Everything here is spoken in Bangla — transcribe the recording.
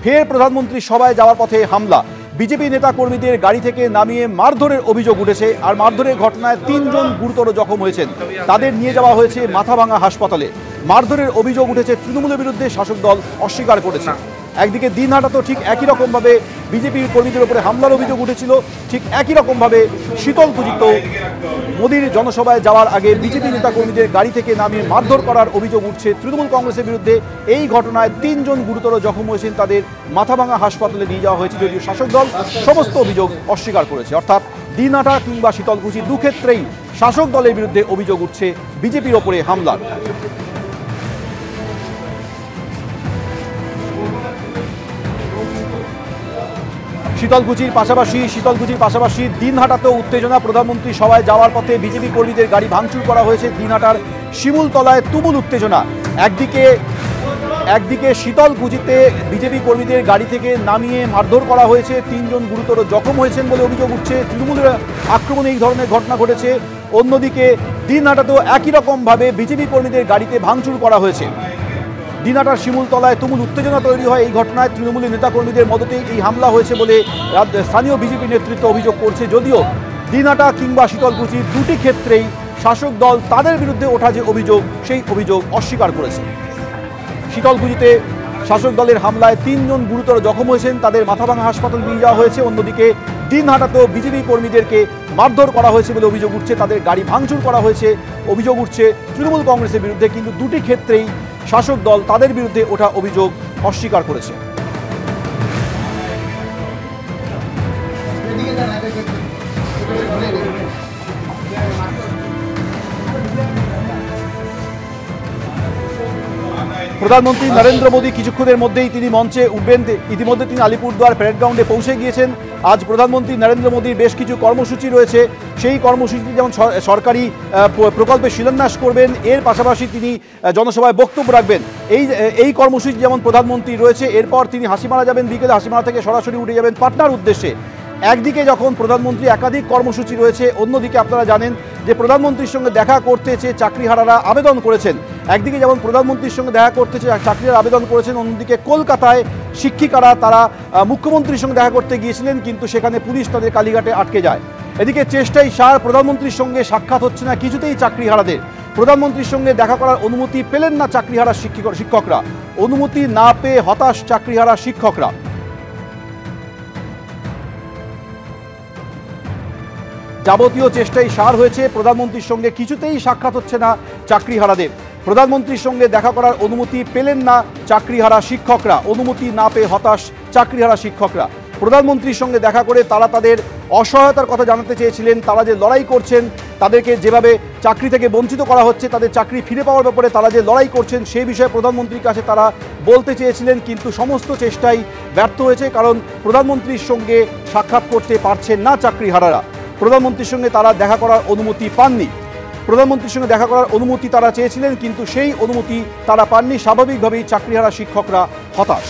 ফের প্রধানমন্ত্রী সভায় যাওয়ার পথে হামলা। বিজেপি নেতা কর্মীদের গাড়ি থেকে নামিয়ে মারধরের অভিযোগ উঠেছে। আর মারধরের ঘটনায় 3 জন গুরুতর জখম হয়েছেন। তাদের নিয়ে যাওয়া হয়েছে মাথাভাঙা হাসপাতালে। মারধরের অভিযোগ উঠেছে তৃণমূলের বিরুদ্ধে, শাসক দল অস্বীকার করেছে। একদিকে দিনহাটা তো ঠিক একই রকমভাবে বিজেপির কর্মীদের উপরে হামলার অভিযোগ উঠেছিল, ঠিক একই রকমভাবে শীতলকুচিতে মোদির জনসভায় যাওয়ার আগে বিজেপি নেতা কর্মীদের গাড়ি থেকে নামিয়ে মারধর করার অভিযোগ উঠছে তৃণমূল কংগ্রেসের বিরুদ্ধে। এই ঘটনায় 3 জন গুরুতর জখম হয়েছেন, তাদের মাথাভাঙা হাসপাতালে নিয়ে যাওয়া হয়েছে, যদিও শাসক দল সমস্ত অভিযোগ অস্বীকার করেছে। অর্থাৎ দিনহাটা কিংবা শীতলকুচি দুক্ষেত্রেই শাসক দলের বিরুদ্ধে অভিযোগ উঠছে বিজেপির ওপরে হামলার। শীতলকুচির পাশাপাশি দিনহাটাতেও উত্তেজনা। প্রধানমন্ত্রী সভায় যাওয়ার পথে বিজেপি কর্মীদের গাড়ি ভাঙচুর করা হয়েছে। দিনহাটার শিমুলতলায় তুমুল উত্তেজনা। একদিকে শীতলকুচিতে বিজেপি কর্মীদের গাড়ি থেকে নামিয়ে মারধর করা হয়েছে, 3 জন গুরুতর জখম হয়েছেন বলে অভিযোগ উঠছে। তৃণমূলের আক্রমণে এই ধরনের ঘটনা ঘটেছে। অন্যদিকে দিনহাটাতেও একই রকমভাবে বিজেপি কর্মীদের গাড়িতে ভাঙচুর করা হয়েছে। দিনহাটার শিমুলতলায় তুমুল উত্তেজনা তৈরি হয়। এই ঘটনায় তৃণমূলের নেতাকর্মীদের মদতেই এই হামলা হয়েছে বলে স্থানীয় বিজেপি নেতৃত্ব অভিযোগ করছে। যদিও দিনহাটা কিংবা শীতলকুচি দুটি ক্ষেত্রেই শাসক দল তাদের বিরুদ্ধে ওঠা যে অভিযোগ, সেই অভিযোগ অস্বীকার করেছে। শীতলকুচিতে শাসক দলের হামলায় 3 জন গুরুতর জখম হয়েছেন, তাদের মাথাভাঙা হাসপাতালে নিয়ে যাওয়া হয়েছে। অন্যদিকে দিনহাটাতেও বিজেপি কর্মীদেরকে মারধর করা হয়েছে বলে অভিযোগ উঠছে, তাদের গাড়ি ভাঙচুর করা হয়েছে অভিযোগ উঠছে তৃণমূল কংগ্রেসের বিরুদ্ধে। কিন্তু দুটি ক্ষেত্রেই শাসক দল তাদের বিরুদ্ধে ওঠা অভিযোগ অস্বীকার করেছে। প্রধানমন্ত্রী নরেন্দ্র মোদী কিছুক্ষণের মধ্যেই তিনি মঞ্চে উঠবেন। ইতিমধ্যে তিনি আলিপুরদুয়ার প্যারেড গ্রাউন্ডে পৌঁছে গিয়েছেন। আজ প্রধানমন্ত্রী নরেন্দ্র মোদীর বেশ কিছু কর্মসূচি রয়েছে। সেই কর্মসূচিতে যেমন সরকারি প্রকল্পে শিলান্যাস করবেন, এর পাশাপাশি তিনি জনসভায় বক্তব্য রাখবেন। এই কর্মসূচি যেমন প্রধানমন্ত্রী রয়েছে। এরপর তিনি হাসিমারা যাবেন, বিকেলে হাসিমারা থেকে সরাসরি উঠে যাবেন পাটনার উদ্দেশ্যে। একদিকে যখন প্রধানমন্ত্রী একাধিক কর্মসূচি রয়েছে, অন্যদিকে আপনারা জানেন যে প্রধানমন্ত্রীর সঙ্গে দেখা করতে চেয়ে চাকরিহারারা আবেদন করেছেন। একদিকে যেমন প্রধানমন্ত্রীর সঙ্গে দেখা করতে চেয়ে চাকরিহারা আবেদন করেছেন, অন্যদিকে কলকাতায় শিক্ষিকারা তারা মুখ্যমন্ত্রীর সঙ্গে দেখা করতে গিয়েছিলেন, কিন্তু সেখানে পুলিশ তাদের কালীঘাটে আটকে যায়। এদিকে চেষ্টাই সার, প্রধানমন্ত্রীর সঙ্গে সাক্ষাৎ হচ্ছে না কিছুতেই চাকরিহারাদের। প্রধানমন্ত্রীর সঙ্গে দেখা করার অনুমতি পেলেন না চাকরিহারা শিক্ষকরা। অনুমতি না পেয়ে হতাশ চাকরিহারা শিক্ষকরা। যাবতীয় চেষ্টাই সার হয়েছে, প্রধানমন্ত্রীর সঙ্গে কিছুতেই সাক্ষাৎ হচ্ছে না চাকরিহারাদের। প্রধানমন্ত্রীর সঙ্গে দেখা করার অনুমতি পেলেন না চাকরিহারা শিক্ষকরা। অনুমতি না পেয়ে হতাশ চাকরিহারা শিক্ষকরা। প্রধানমন্ত্রীর সঙ্গে দেখা করে তারা তাদের অসহায়তার কথা জানাতে চেয়েছিলেন। তারা যে লড়াই করছেন, তাদেরকে যেভাবে চাকরি থেকে বঞ্চিত করা হচ্ছে, তাদের চাকরি ফিরে পাওয়ার ব্যাপারে তারা যে লড়াই করছেন, সেই বিষয়ে প্রধানমন্ত্রীর কাছে তারা বলতে চেয়েছিলেন। কিন্তু সমস্ত চেষ্টাই ব্যর্থ হয়েছে, কারণ প্রধানমন্ত্রীর সঙ্গে সাক্ষাৎ করতে পারছেন না চাকরিহারারা। প্রধানমন্ত্রীর সঙ্গে তারা দেখা করার অনুমতি পাননি। প্রধানমন্ত্রীর সঙ্গে দেখা করার অনুমতি তারা চেয়েছিলেন, কিন্তু সেই অনুমতি তারা পাননি। স্বাভাবিকভাবেই চাকরিহারা শিক্ষকরা হতাশ।